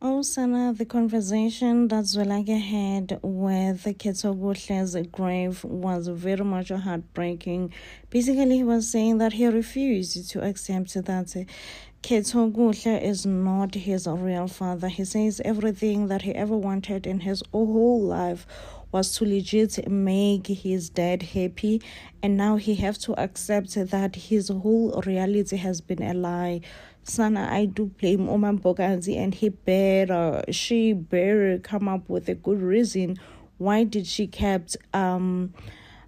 Oh, Sana, the conversation that Zwelake had with Ketogutle's grave was very much heartbreaking. Basically, he was saying that he refused to accept that Ketogutle is not his real father. He says everything that he ever wanted in his whole life was to legit make his dad happy, and now he have to accept that his whole reality has been a lie. Sana, I do blame Oman Boganzi, and she better come up with a good reason. Why did she kept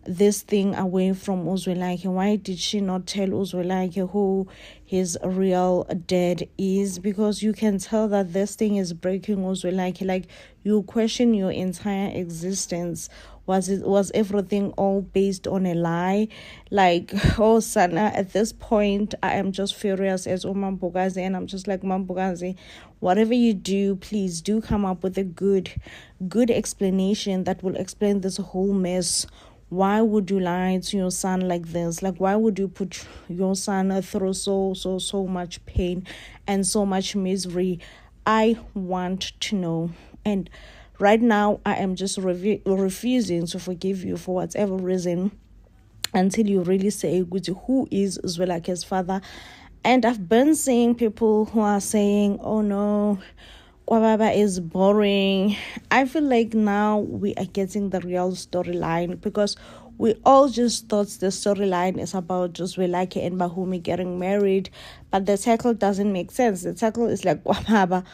this thing away from Uzwelake? Why did she not tell Uzwelake who his real dad is? Because you can tell that this thing is breaking Uzwelake. Like, you question your entire existence. Was everything all based on a lie? Like, oh Sana, at this point I am just furious as Mambogazi, and I'm just like, Mambogazi, whatever you do, please do come up with a good explanation that will explain this whole mess. Why would you lie to your son like this? Like, why would you put your son through so much pain and so much misery? I want to know. And right now, I am just refusing to forgive you for whatever reason until you really say, who is Zwelake's father? And I've been seeing people who are saying, oh no, Kwababa is boring. I feel like now we are getting the real storyline, because we all just thought the storyline is about just Zwelake and Bahumi getting married, but the title doesn't make sense. The title is like, Kwababa.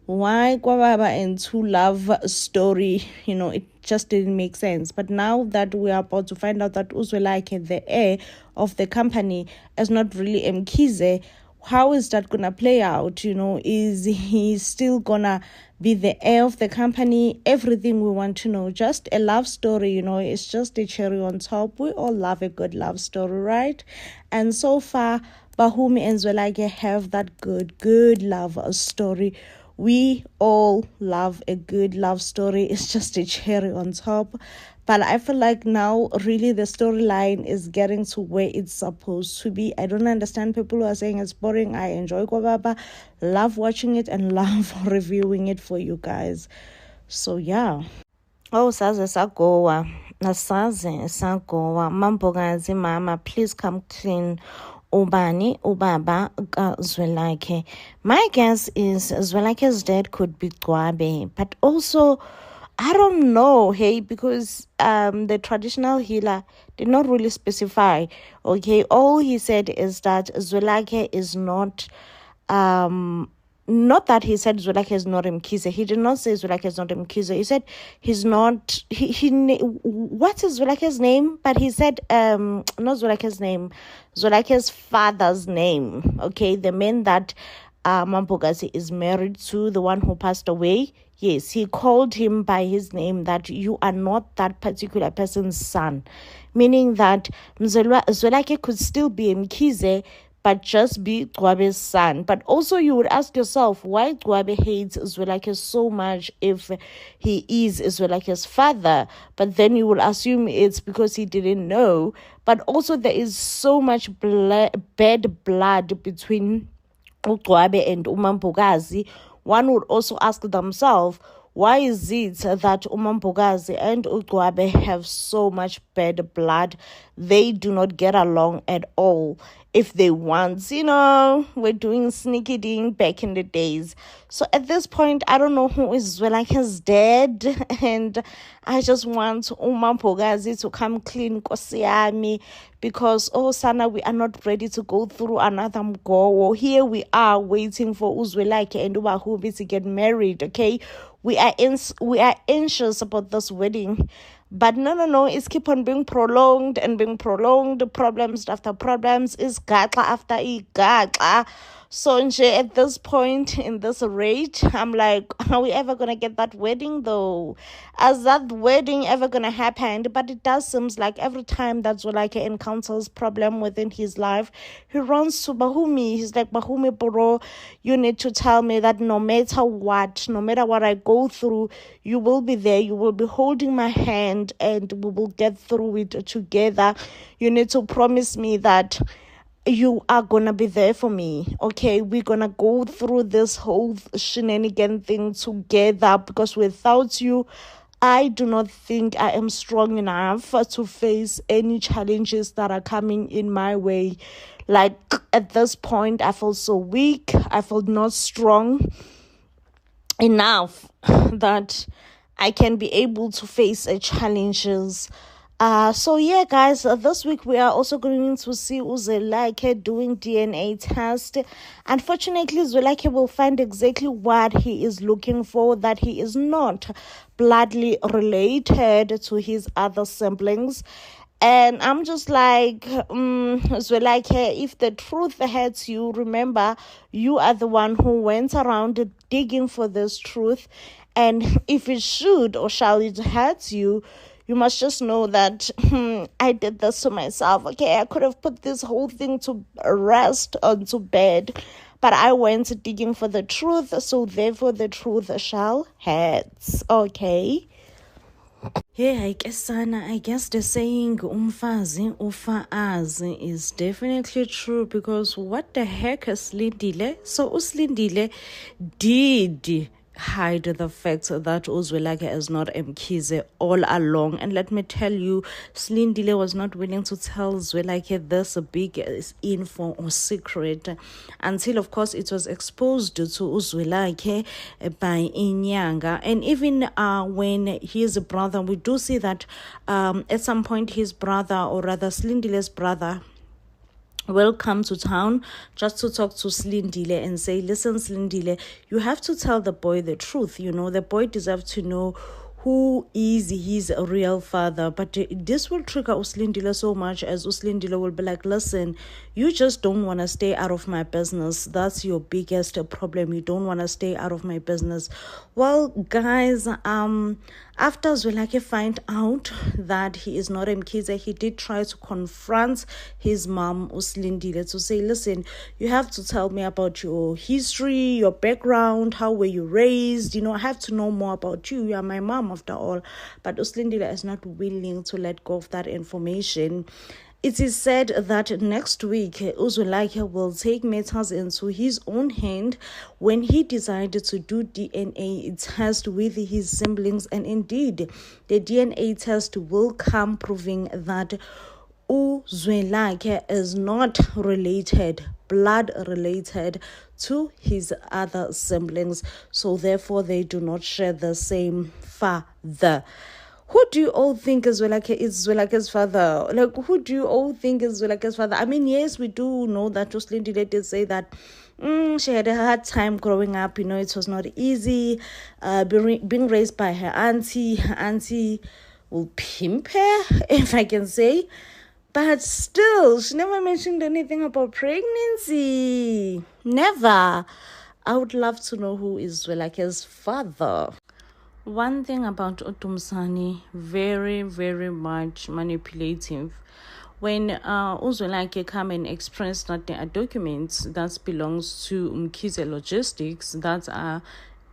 Why Kwababa and Two Love story? It just didn't make sense. But now that we are about to find out that Uzwelake, the heir of the company, is not really Mkhize, how is that gonna play out? Is he still gonna be the heir of the company? Everything we want to know. Just a love story, it's just a cherry on top. We all love a good love story, right? And so far, Bahumi and Zwelake have that good love story. We all love a good love story. It's just a cherry on top. But I feel like now really the storyline is getting to where it's supposed to be. I don't understand people who are saying it's boring. I enjoy Kwababa, love watching it, and love reviewing it for you guys. So yeah. Oh, saze sagowa. Nasaze sagowa. Mambogazi mama, please come clean. Ubani, Ubaba, Zwelake. My guess is Zwelake's dad could be Gwabe, but also I don't know, hey, because the traditional healer did not really specify. Okay, all he said is that Zwelake is not that he said Zwelake is not Mkhize. He did not say Zwelake is not Mkhize. He said he's not. What is Zwelake's name? But he said not Zwelake's name, Zwelake's father's name. Okay, the man that Mambogazi is married to, the one who passed away. Yes, he called him by his name, that you are not that particular person's son, meaning that Zwelake could still be Mkhize, but just be Gwabe's son. But also you would ask yourself, why Gwabe hates Zwelake so much if he is Zwelake's father? But then you would assume it's because he didn't know. But also there is so much bad blood between Gwabe and Umambogazi. One would also ask themselves, why is it that Umambogazi and Ugwabe have so much bad blood? They do not get along at all. If they once, were doing sneaky ding back in the days. So at this point, I don't know who is Zwelake's dad, and I just want Umambogazi to come clean Kosiami, because Sana, we are not ready to go through another mgowo. Here we are waiting for Uzwelake and Ubahumi to get married, okay? We are anxious about this wedding. But no, it's keep on being prolonged and being prolonged. Problems after problems. Is gaxa after gaxa. So at this point in this rate, I'm like, are we ever gonna get that wedding though? Is that wedding ever gonna happen? But it does seems like every time that Zwelake encounters problem within his life, he runs to Bahumi. He's like, Bahumi bro, you need to tell me that no matter what I go through, you will be there. You will be holding my hand, and we will get through it together. You need to promise me that you are gonna be there for me. Okay, we're gonna go through this whole shenanigan thing together, because without you, I do not think I am strong enough to face any challenges that are coming in my way. Like at this point, I feel so weak. I feel not strong enough that I can be able to face challenges. So yeah, guys, this week we are also going to see Uzwelakhe doing DNA test. Unfortunately, Uzwelakhe will find exactly what he is looking for, that he is not bloodly related to his other siblings. And I'm just like, Zwelakhe, if the truth hurts you, remember, you are the one who went around digging for this truth. And if it should or shall it hurt you, you must just know that I did this to myself. Okay, I could have put this whole thing to rest onto bed, but I went digging for the truth, so therefore the truth shall hurt. Okay. Hey, I guess the saying umfazi ufaazi is definitely true, because what the heck is Slindile? So Uslindile did hide the fact that Uzwelakhe is not Mkhize all along. And let me tell you, Slindile was not willing to tell Zwelakhe this big info or secret until, of course, it was exposed to Uzwelakhe by Inyanga. And even when his brother, we do see that at some point his brother, or rather Slindile's brother, will come to town just to talk to Slindile and say, listen, Slindile, you have to tell the boy the truth. You know, the boy deserves to know who is his real father. But this will trigger Uslindile so much, as Uslindile will be like, listen, you just don't want to stay out of my business. That's your biggest problem. You don't want to stay out of my business. Well, guys, after Zwelakhe find out that he is not Mkhize, he did try to confront his mom, Uslindile, to say, listen, you have to tell me about your history, your background, how were you raised? You know, I have to know more about you. You are my mom, after all. But Uslindile is not willing to let go of that information. It is said that next week, Uzwelakhe will take matters into his own hand when he decided to do DNA test with his siblings. And indeed, the DNA test will come proving that Uzwelakhe is not related, blood related to his other siblings. So therefore, they do not share the same father. Who do you all think is Zwelakhe's father? Like, who do you all think is Zwelakhe's father? I mean, yes, we do know that Uslindile did say that she had a hard time growing up. You know, it was not easy being raised by her auntie. Her auntie will pimp her, if I can say. But still, she never mentioned anything about pregnancy. Never. I would love to know who is Zwelakhe's father. One thing about Utumsani, very, very much manipulative. When Uzwelakhe come and express that there are documents that belongs to Mkhize Logistics that are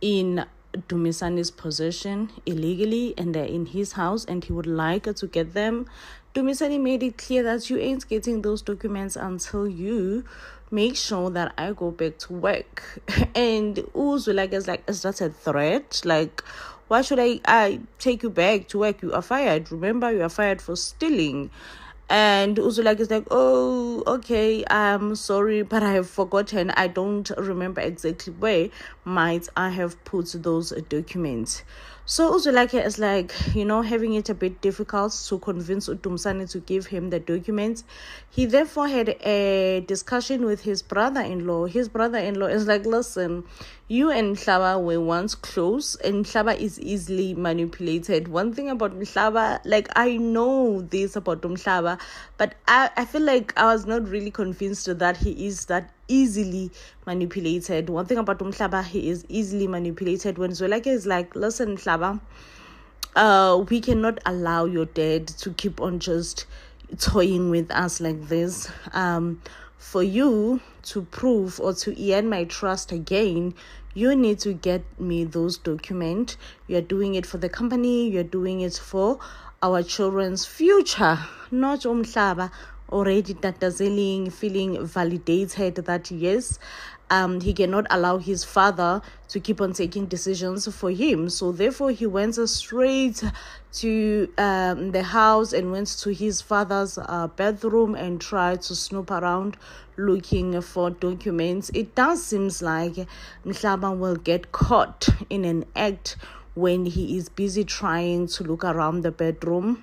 in Dumisani's possession illegally, and they're in his house, and he would like to get them, Dumisani made it clear that you ain't getting those documents until you make sure that I go back to work. And Uzwelakhe is like, is that a threat? Like, why should I take you back to work? You are fired. Remember, you are fired for stealing. And Uzwelakhe is like, oh, okay, I'm sorry, but I have forgotten. I don't remember exactly where might I have put those documents. So Uzwelakhe is like, you know, having it a bit difficult to convince Utumsani to give him the documents. He therefore had a discussion with his brother-in-law. His brother-in-law is like, listen, you and Mhlaba were once close, and Mhlaba is easily manipulated. One thing about Mhlaba, like, I know this about Mhlaba, but I feel like I was not really convinced that he is that easily manipulated. One thing about Mhlaba, he is easily manipulated. When Zwelakhe is like, listen, Mhlaba, we cannot allow your dad to keep on just toying with us like this. For you to prove or to earn my trust again, you need to get me those documents. You're doing it for the company. You're doing it for our children's future, not Umhlaba. already tatazeling, feeling validated that yes, he cannot allow his father to keep on taking decisions for him. So therefore, he went straight to the house and went to his father's bedroom and tried to snoop around looking for documents. It does seem like Mhlaba will get caught in an act when he is busy trying to look around the bedroom.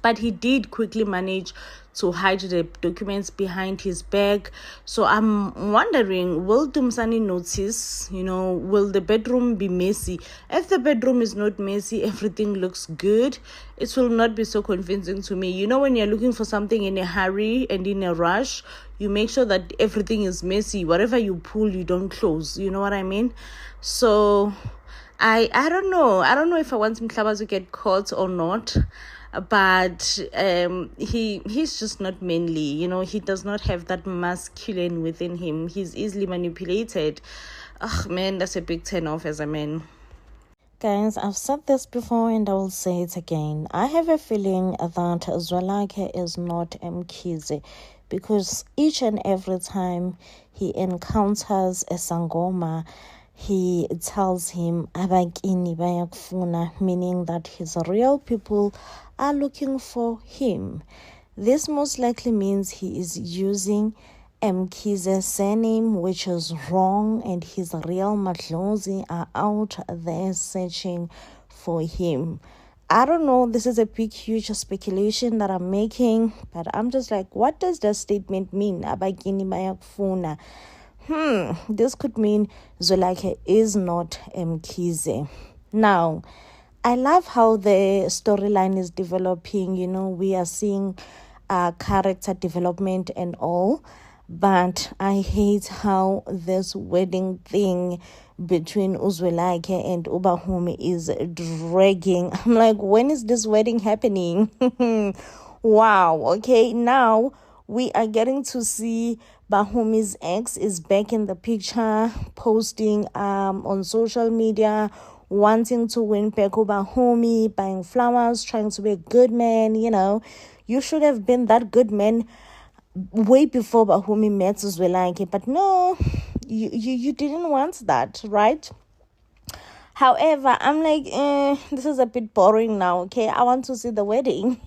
But he did quickly manage to hide the documents behind his back. So I'm wondering, will Dumisani notice, will the bedroom be messy? If the bedroom is not messy, everything looks good, it will not be so convincing to me. When you're looking for something in a hurry and in a rush, you make sure that everything is messy. Whatever you pull, you don't close. You know what I mean? So I don't know. I don't know if I want Mhlaba to get caught or not. But he's just not manly. He does not have that masculine within him. He's easily manipulated. Man, that's a big turn off as a man. Guys, I've said this before and I will say it again. I have a feeling that Zwelakhe is not Mkhize, because each and every time he encounters a Sangoma, he tells him abakini bayakufuna, meaning that his real people are looking for him. This most likely means he is using Mkhize's surname, which is wrong, and his real Madlozi are out there searching for him. I don't know, this is a big, huge speculation that I'm making, but I'm just like, what does that statement mean? Abakini bayakufuna. This could mean Zwelakhe is not Mkhize. Now, I love how the storyline is developing. We are seeing character development and all, but I hate how this wedding thing between Zwelakhe and Ubahumi is dragging. I'm like, when is this wedding happening? Wow, okay, now we are getting to see Bahumi's ex is back in the picture, posting on social media, wanting to win back Bahumi, buying flowers, trying to be a good man. You should have been that good man way before Bahumi met Zwelakhe, but no, you didn't want that, right? However, I'm like, this is a bit boring now, okay? I want to see the wedding.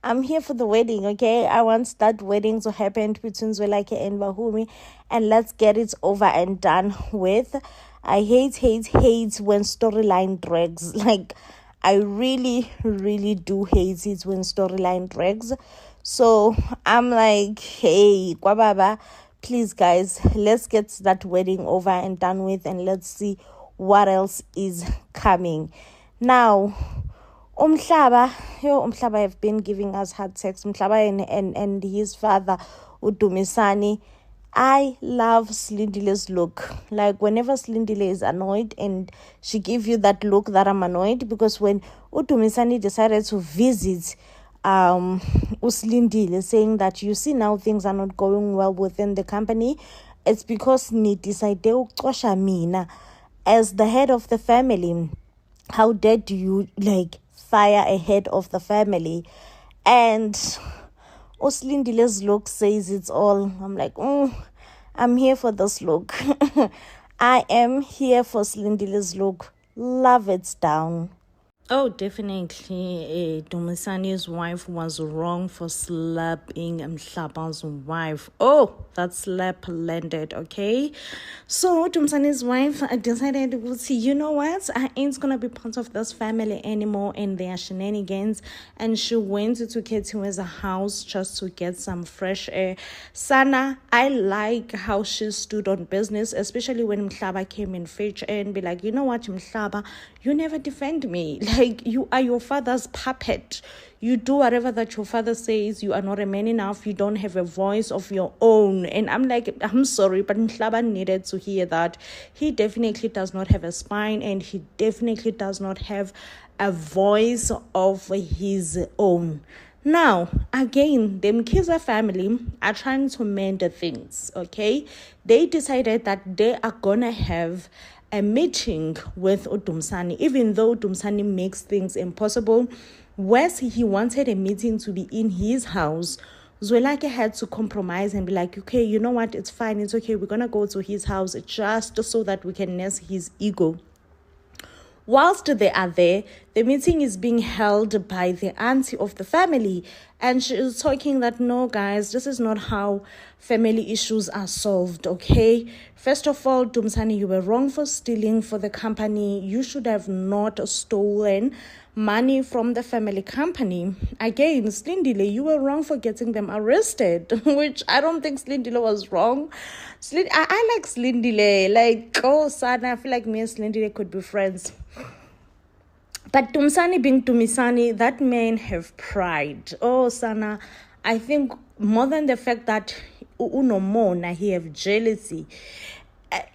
I'm here for the wedding, okay? I want that wedding to happen between Zwelakhe and Bahumi, and let's get it over and done with. I hate when storyline drags. Like, I really, really do hate it when storyline drags. So I'm like, hey, Kwababa, please, guys, let's get that wedding over and done with, and let's see what else is coming. Now, Umhlaba have been giving us hard sex. Umhlaba and his father, Udumisani. I love Slindile's look. Like, whenever Slindile is annoyed and she gives you that look that I'm annoyed, because when Udumisani decided to visit Uslindile, saying that, you see, now things are not going well within the company, it's because ni decide uxosha mina as the head of the family. How dare you fire a head of the family? And Uslindile's look says it's all. I'm like, I'm here for this look. I am here for Slindile's look. Love it down. Oh, definitely. Dumisani's wife was wrong for slapping Mhlaba's wife. Oh, that slap landed, okay? So, Dumisani's wife decided, you know what? I ain't gonna be part of this family anymore and their shenanigans. And she went to Ketiwe's house just to get some fresh air. Sana, I like how she stood on business, especially when Mhlaba came in fetch and be like, you know what, Mhlaba, you never defend me. Like, you are your father's puppet. You do whatever that your father says. You are not a man enough. You don't have a voice of your own. And I'm like, I'm sorry, but Mhlaba needed to hear that. He definitely does not have a spine, and he definitely does not have a voice of his own. Now, again, the Mkhize family are trying to mend things, okay? They decided that they are gonna have a meeting with Udumisani, even though Udumisani makes things impossible. Wes, he wanted a meeting to be in his house. Zwelakhe had to compromise and be like, okay, you know what, it's fine, it's okay, we're gonna go to his house just so that we can nurse his ego. Whilst they are there, the meeting is being held by the auntie of the family, and she is talking that, no, guys, this is not how family issues are solved, okay? First of all, Dumsani, you were wrong for stealing for the company. You should have not stolen money from the family company. Again, Slindile, you were wrong for getting them arrested, which I don't think Slindile was wrong. I like Slindile. Like, oh, son, I feel like me and Slindile could be friends. But Dumsani being Dumisani, that man have pride. Oh, Sana, I think more than the fact that unomona, he have jealousy.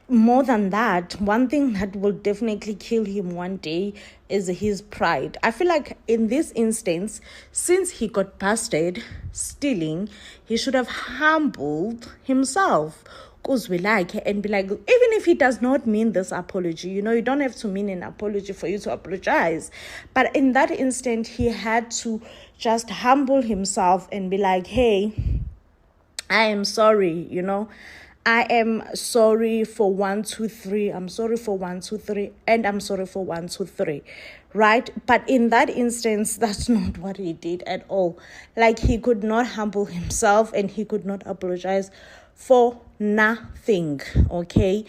More than that, one thing that will definitely kill him one day is his pride. I feel like in this instance, since he got busted stealing, he should have humbled himself. And be like, even if he does not mean this apology, you don't have to mean an apology for you to apologize. But in that instant, he had to just humble himself and be like, hey, I am sorry, I am sorry for 1, 2, 3. I'm sorry for 1, 2, 3. And I'm sorry for 1, 2, 3. Right? But in that instance, that's not what he did at all. Like, he could not humble himself and he could not apologize for nothing. Okay?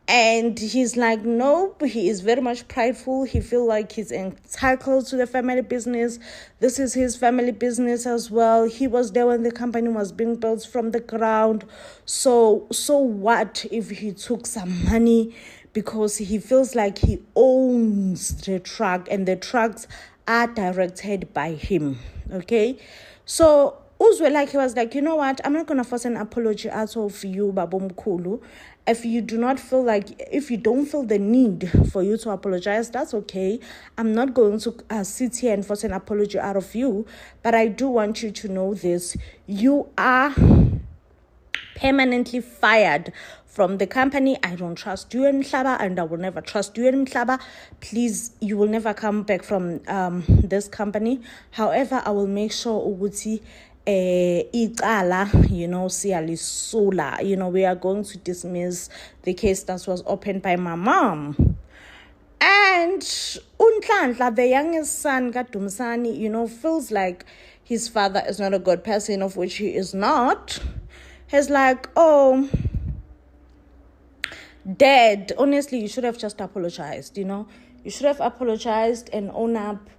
And he's like, no, he is very much prideful. He feels like he's entitled to the family business. This is his family business as well. He was there when the company was being built from the ground. So what if he took some money because he feels like he owns the truck and the trucks are directed by him? Okay? So Uzwelakhe was like, you know what? I'm not going to force an apology out of you, Babomkulu. If you don't feel the need for you to apologize, that's okay. I'm not going to sit here and force an apology out of you. But I do want you to know this. You are permanently fired from the company. I don't trust you, Mhlaba, and I will never trust you, Mhlaba. Please, you will never come back from this company. However, I will make sure Uguti Iqala, siyalisula, we are going to dismiss the case that was opened by my mom. And Unhlanhla, the youngest son, Dumsani, feels like his father is not a good person, of which he is not. He's like, oh, Dad, honestly, you should have just apologized, You should have apologized and own up,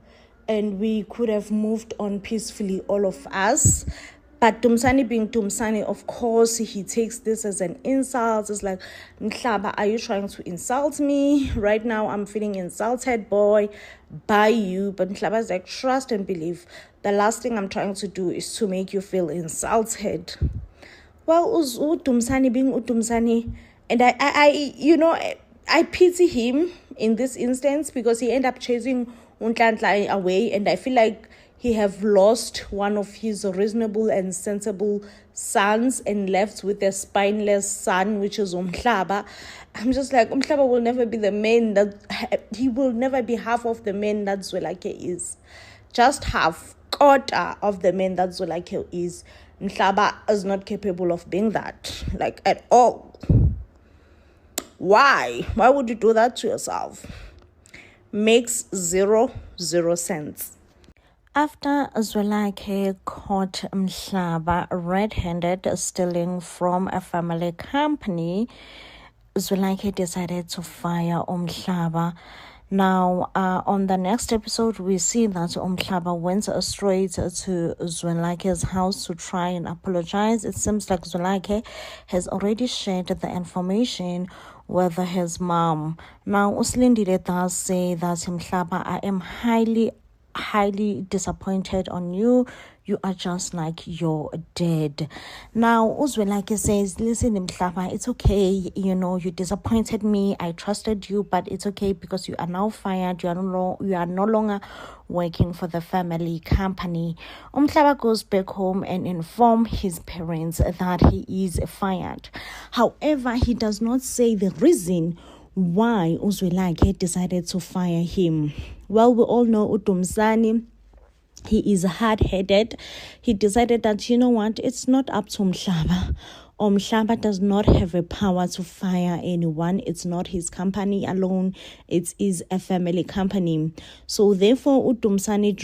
and we could have moved on peacefully, all of us. But Dumsani being Dumsani, of course, he takes this as an insult. It's like, Mhlaba, are you trying to insult me? Right now, I'm feeling insulted, boy, by you. But Mhlaba is like, trust and believe. The last thing I'm trying to do is to make you feel insulted. Well, Dumsani being Dumsani, and I pity him in this instance because he ended up chasing Unhlanhla away, and I feel like he have lost one of his reasonable and sensible sons and left with a spineless son, which is Umhlaba. I'm just like, Umhlaba will never be the man he will never be half of the man that Zwelakhe is. Just half, quarter of the man that Zwelakhe is. Mhlaba is not capable of being that, like, at all. Why? Why would you do that to yourself? Makes zero sense. After Zwelakhe caught Mhlaba red-handed stealing from a family company, Zwelakhe decided to fire Mhlaba. Now, on the next episode, we see that Mhlaba went straight to Zwelakhe's house to try and apologize. It seems like Zwelakhe has already shared the information with his mom. Now, Uslindile does say that Mhlaba, I am highly disappointed on you. You are just like your dad. Now, Uzwelakhe says, listen, Mhlaba, it's okay. You disappointed me. I trusted you, but it's okay because you are now fired. You are no longer working for the family company. Mhlaba goes back home and informs his parents that he is fired. However, he does not say the reason why Uzwelakhe decided to fire him. Well, we all know Dumsani He is hard-headed. He decided that, you know what, it's not up to Mhlaba. Mhlaba does not have a power to fire anyone. It's not his company alone. It is a family company. So therefore, uDumsani